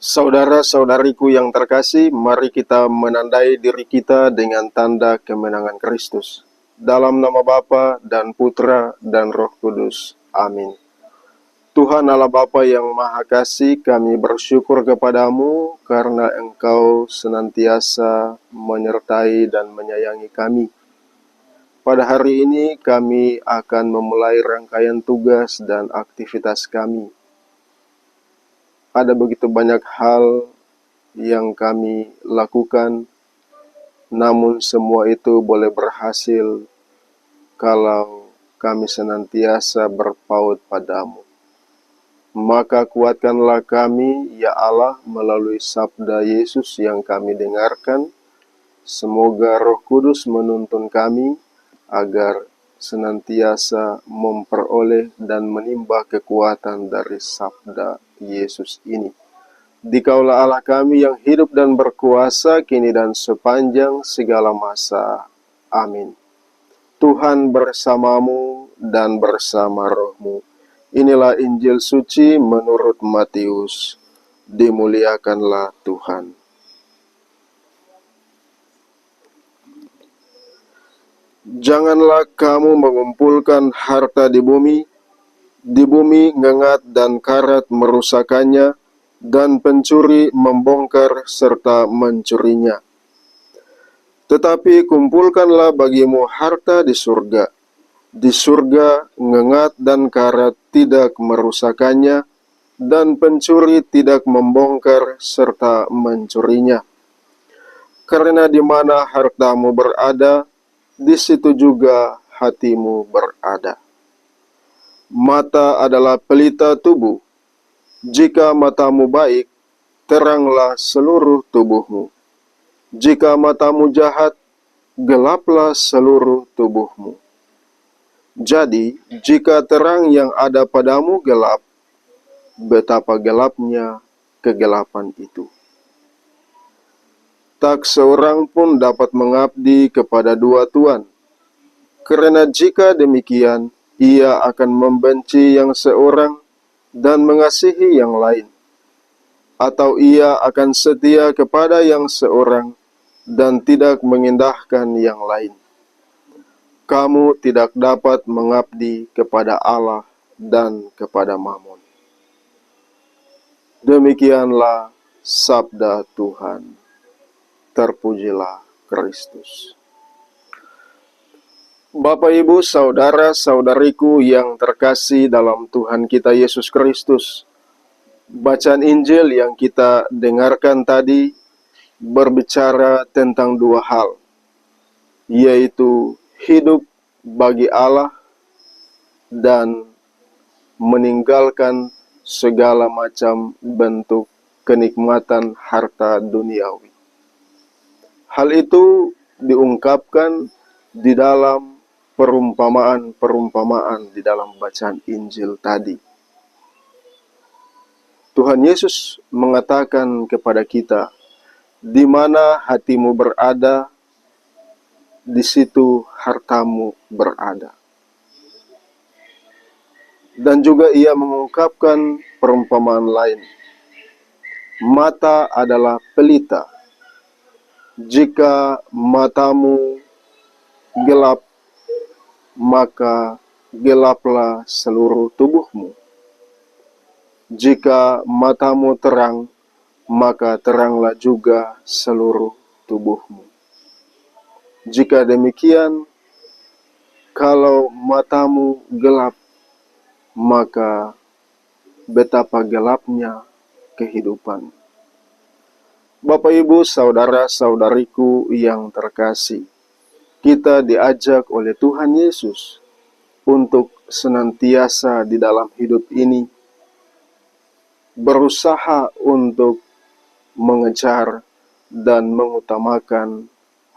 Saudara-saudariku yang terkasih, mari kita menandai diri kita dengan tanda kemenangan Kristus. Dalam nama Bapa dan Putra dan Roh Kudus. Amin. Tuhan Allah Bapa yang Maha Kasih, kami bersyukur kepadamu karena Engkau senantiasa menyertai dan menyayangi kami. Pada hari ini kami akan memulai rangkaian tugas dan aktivitas kami. Ada begitu banyak hal yang kami lakukan, namun semua itu boleh berhasil kalau kami senantiasa berpaut padamu. Maka kuatkanlah kami, ya Allah, melalui sabda Yesus yang kami dengarkan. Semoga Roh Kudus menuntun kami agar senantiasa memperoleh dan menimba kekuatan dari sabda Yesus ini. Dikaulah Allah kami yang hidup dan berkuasa kini dan sepanjang segala masa. Amin. Tuhan bersamamu dan bersama rohmu. Inilah Injil suci menurut Matius. Dimuliakanlah Tuhan. Janganlah kamu mengumpulkan harta di bumi ngengat dan karat merusakannya, dan pencuri membongkar serta mencurinya. Tetapi kumpulkanlah bagimu harta di surga. Di surga ngengat dan karat tidak merusakannya, dan pencuri tidak membongkar serta mencurinya. Karena di mana hartamu berada, di situ juga hatimu berada. Mata adalah pelita tubuh. Jika matamu baik, teranglah seluruh tubuhmu. Jika matamu jahat, gelaplah seluruh tubuhmu. Jadi, jika terang yang ada padamu gelap, betapa gelapnya kegelapan itu. Tak seorang pun dapat mengabdi kepada dua tuan, karena jika demikian, ia akan membenci yang seorang dan mengasihi yang lain, atau ia akan setia kepada yang seorang dan tidak mengindahkan yang lain. Kamu tidak dapat mengabdi kepada Allah dan kepada Mammon. Demikianlah sabda Tuhan. Terpujilah Kristus. Bapak, Ibu, saudara-saudariku yang terkasih dalam Tuhan kita Yesus Kristus, bacaan Injil yang kita dengarkan tadi berbicara tentang dua hal, yaitu hidup bagi Allah dan meninggalkan segala macam bentuk kenikmatan harta duniawi. Hal itu diungkapkan di dalam perumpamaan-perumpamaan di dalam bacaan Injil tadi. Tuhan Yesus mengatakan kepada kita, di mana hatimu berada, di situ hartamu berada. Dan juga ia mengungkapkan perumpamaan lain. Mata adalah pelita. Jika matamu gelap, maka gelaplah seluruh tubuhmu. Jika matamu terang, maka teranglah juga seluruh tubuhmu. Jika demikian, kalau matamu gelap, maka betapa gelapnya kehidupan. Bapak, Ibu, saudara-saudariku yang terkasih, kita diajak oleh Tuhan Yesus untuk senantiasa di dalam hidup ini berusaha untuk mengejar dan mengutamakan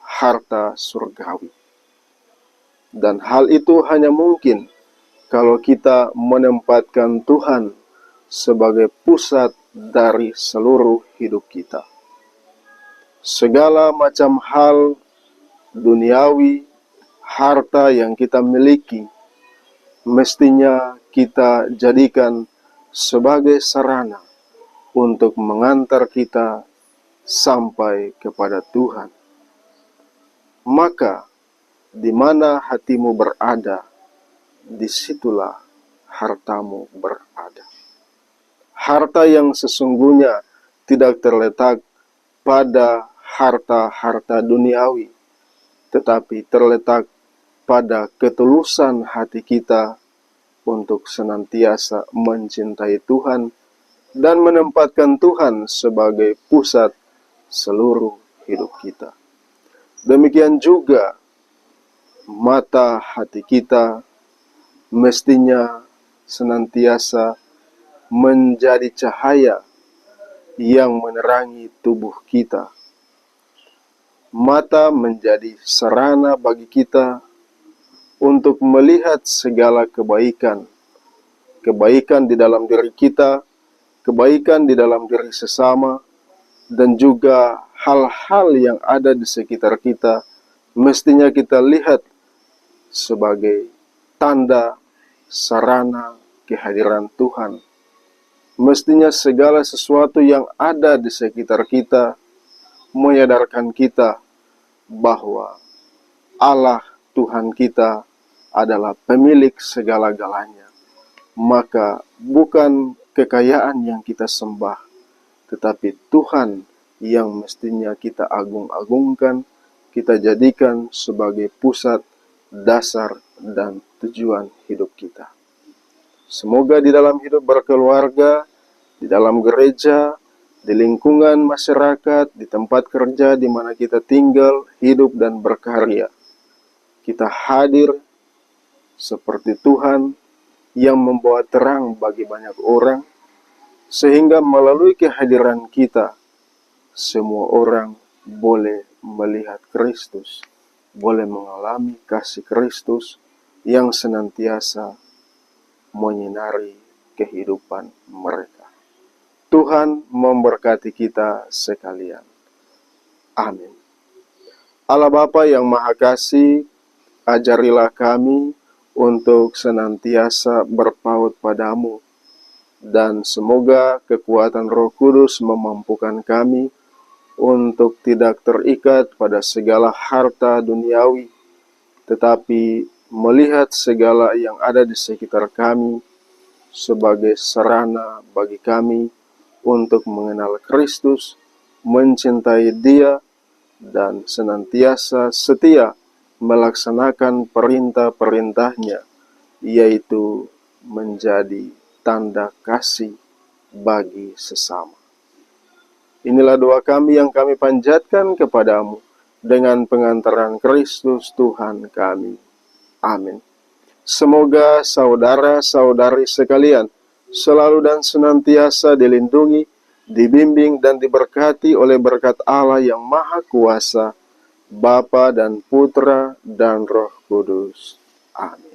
harta surgawi. Dan hal itu hanya mungkin kalau kita menempatkan Tuhan sebagai pusat dari seluruh hidup kita. Segala macam hal duniawi, harta yang kita miliki, mestinya kita jadikan sebagai sarana untuk mengantar kita sampai kepada Tuhan. Maka, di mana hatimu berada, disitulah hartamu berada. Harta yang sesungguhnya tidak terletak pada harta-harta duniawi, tetapi terletak pada ketulusan hati kita untuk senantiasa mencintai Tuhan dan menempatkan Tuhan sebagai pusat seluruh hidup kita. Demikian juga mata hati kita mestinya senantiasa menjadi cahaya yang menerangi tubuh kita. Mata menjadi sarana bagi kita untuk melihat segala kebaikan. Kebaikan di dalam diri kita, kebaikan di dalam diri sesama, dan juga hal-hal yang ada di sekitar kita, mestinya kita lihat sebagai tanda sarana kehadiran Tuhan. Mestinya segala sesuatu yang ada di sekitar kita menyadarkan kita bahwa Allah Tuhan kita adalah pemilik segala-galanya. Maka bukan kekayaan yang kita sembah, tetapi Tuhan yang mestinya kita agung-agungkan, kita jadikan sebagai pusat, dasar, dan tujuan hidup kita. Semoga di dalam hidup berkeluarga, di dalam gereja, di lingkungan masyarakat, di tempat kerja di mana kita tinggal, hidup, dan berkarya, kita hadir seperti Tuhan yang membawa terang bagi banyak orang, sehingga melalui kehadiran kita, semua orang boleh melihat Kristus, boleh mengalami kasih Kristus yang senantiasa menyinari kehidupan mereka. Tuhan memberkati kita sekalian. Amin. Allah Bapa yang Maha Kasih, ajarilah kami untuk senantiasa berpaut padamu, dan semoga kekuatan Roh Kudus memampukan kami untuk tidak terikat pada segala harta duniawi, tetapi melihat segala yang ada di sekitar kami sebagai sarana bagi kami untuk mengenal Kristus, mencintai Dia, dan senantiasa setia melaksanakan perintah-perintahnya, yaitu menjadi tanda kasih bagi sesama. Inilah doa kami yang kami panjatkan kepadamu dengan pengantaran Kristus Tuhan kami. Amin. Semoga saudara-saudari sekalian selalu dan senantiasa dilindungi, dibimbing, dan diberkati oleh berkat Allah yang Maha Kuasa, Bapa dan Putra dan Roh Kudus. Amin.